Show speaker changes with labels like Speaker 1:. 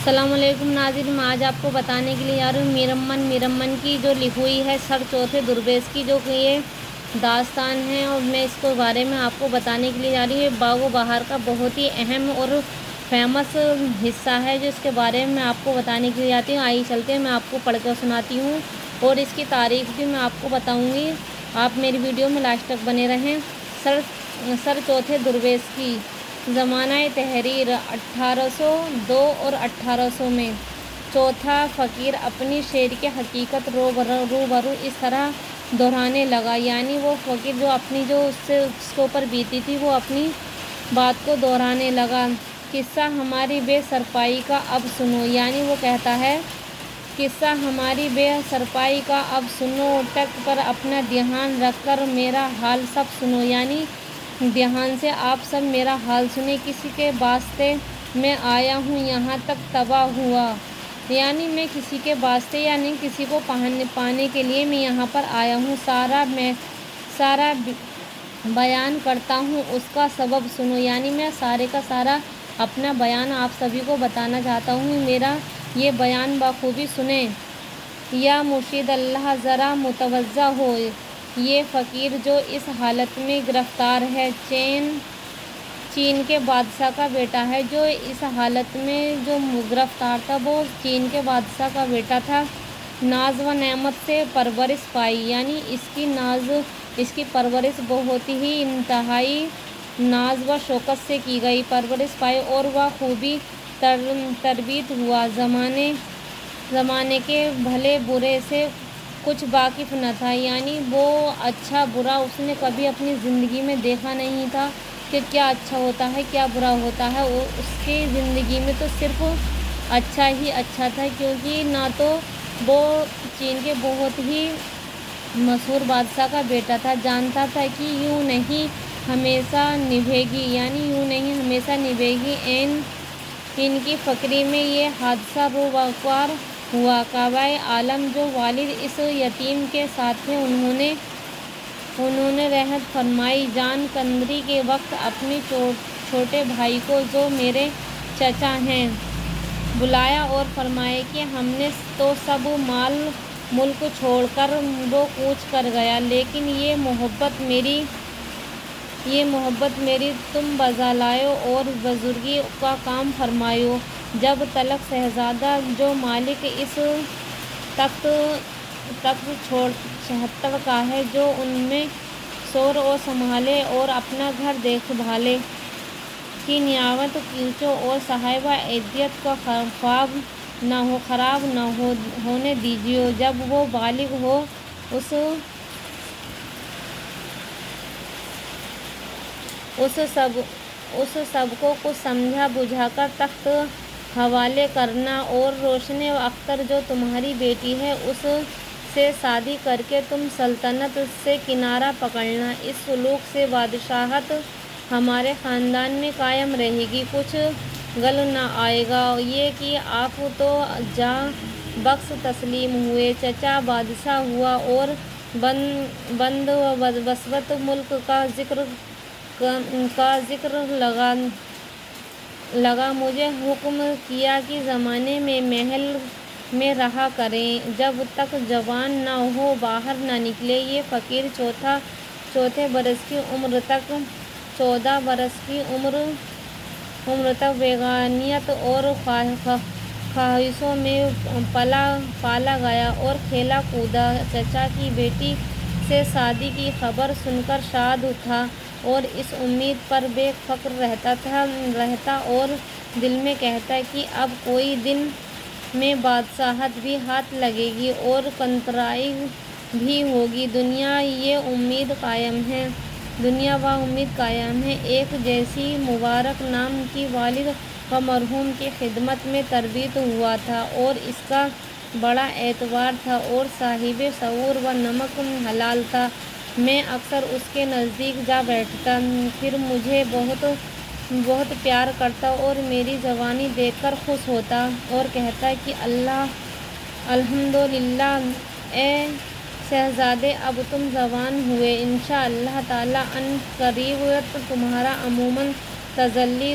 Speaker 1: السلام علیکم ناظرین، میں آج آپ کو بتانے کے لیے جا رہی ہوں میرمن کی جو لکھی ہوئی ہے سر چوتھے درویش کی جو کہ یہ داستان ہے، اور میں اس کو بارے میں آپ کو بتانے کے لیے جا رہی ہوں۔ باغ و بہار کا بہت ہی اہم اور فیمس حصہ ہے جو اس کے بارے میں آپ کو بتانے کے لیے جاتی ہوں۔ آئیے چلتے ہیں، میں آپ کو پڑھ کر سناتی ہوں اور اس کی تاریخ بھی میں آپ کو بتاؤں گی۔ آپ میری ویڈیو میں لاسٹ تک بنے رہیں۔ سر چوتھے درویش کی زمانہ تحریر 1802 اور 1800 میں۔ چوتھا فقیر اپنی شعر کی حقیقت روبرو اس طرح دہرانے لگا، یعنی وہ فقیر جو اس کے اوپر بیتی تھی وہ اپنی بات کو دہرانے لگا۔ قصہ ہماری بے سرپائی کا اب سنو، یعنی وہ کہتا ہے قصہ ہماری بے سرپائی کا اب سنو، ٹک پر اپنا دھیان رکھ کر میرا حال سب سنو، یعنی دھیان سے آپ سب میرا حال سنیں۔ کسی کے واسطے میں آیا ہوں یہاں تک تباہ ہوا، یعنی میں کسی کے واسطے یعنی کسی کو پانے کے لیے میں یہاں پر آیا ہوں۔ سارا بیان کرتا ہوں اس کا سبب سنو، یعنی میں سارے کا سارا اپنا بیان آپ سبھی کو بتانا چاہتا ہوں، میرا یہ بیان بخوبی سنیں۔ یا مرشد اللہ ذرا متوجہ ہو، یہ فقیر جو اس حالت میں گرفتار ہے چین کے بادشاہ کا بیٹا ہے۔ جو اس حالت میں جو گرفتار تھا وہ چین کے بادشاہ کا بیٹا تھا۔ ناز و نعمت سے پرورش پائی، یعنی اس کی پرورش بہت ہی انتہائی ناز و شوکت سے کی گئی پرورش پائی، اور وہ خوبی تربیت ہوا۔ زمانے کے بھلے برے سے کچھ واقف نہ تھا، یعنی وہ اچھا برا اس نے کبھی اپنی زندگی میں دیکھا نہیں تھا کہ کیا اچھا ہوتا ہے کیا برا ہوتا ہے۔ اس کی زندگی میں تو صرف اچھا ہی اچھا تھا، کیونکہ نہ تو وہ چین کے بہت ہی مشہور بادشاہ کا بیٹا تھا، جانتا تھا کہ یوں نہیں ہمیشہ نبھے گی، یعنی یوں نہیں ہمیشہ نبھے گی۔ ان کی فقری میں یہ حادثہ روزگار ہوا۔ کعبہ عالم جو والد اس یتیم کے ساتھ تھے، انہوں نے رحمت فرمائی۔ جان کندری کے وقت اپنے چھوٹے بھائی کو جو میرے چچا ہیں بلایا اور فرمایا کہ ہم نے تو سب مال ملک چھوڑ کر وہ کوچ کر گیا، لیکن یہ محبت میری تم بجا لاؤ اور بزرگی کا کام فرماؤ۔ جب تلک شہزادہ جو مالک اس تخت 76 کا ہے، جو ان میں شور و سنبھالے اور اپنا گھر دیکھ بھالے کی نیابت کیچو اور صاحب عزت کا خراب نہ ہونے دیجیے۔ جب وہ بالغ ہو اس سب کو کچھ سمجھا بجھا کر تخت حوالے کرنا، اور روشن اختر جو تمہاری بیٹی ہے اس سے شادی کر کے تم سلطنت سے کنارہ پکڑنا۔ اس سلوک سے بادشاہت ہمارے خاندان میں قائم رہے گی، کچھ گل نہ آئے گا۔ یہ کہ آپ تو جاں بخش تسلیم ہوئے، چچا بادشاہ ہوا اور بند و بسط ملک کا ذکر لگا۔ مجھے حکم کیا کہ زمانے میں محل میں رہا کریں، جب تک جوان نہ ہو باہر نہ نکلے۔ یہ فقیر چوتھے برس کی عمر تک 14 برس کی عمر تک بیگانیت اور خواہشوں میں پالا گیا اور کھیلا کودا۔ چچا کی بیٹی سے شادی کی خبر سن کر شاد تھا اور اس امید پر بے فکر رہتا اور دل میں کہتا کہ اب کوئی دن میں بادشاہت بھی ہاتھ لگے گی اور کنترائی بھی ہوگی۔ دنیا و امید قائم ہے۔ ایک جیسی مبارک نام کی والد و مرحوم کی خدمت میں تربیت ہوا تھا، اور اس کا بڑا اعتبار تھا اور صاحب شعور و نمک حلال تھا۔ میں اکثر اس کے نزدیک جا بیٹھتا، پھر مجھے بہت پیار کرتا اور میری جوانی دیکھ کر خوش ہوتا اور کہتا کہ الحمدللہ اے شہزادے، اب تم جوان ہوئے، انشاءاللہ تعالی عنقریب تمہارا عموماً تجلی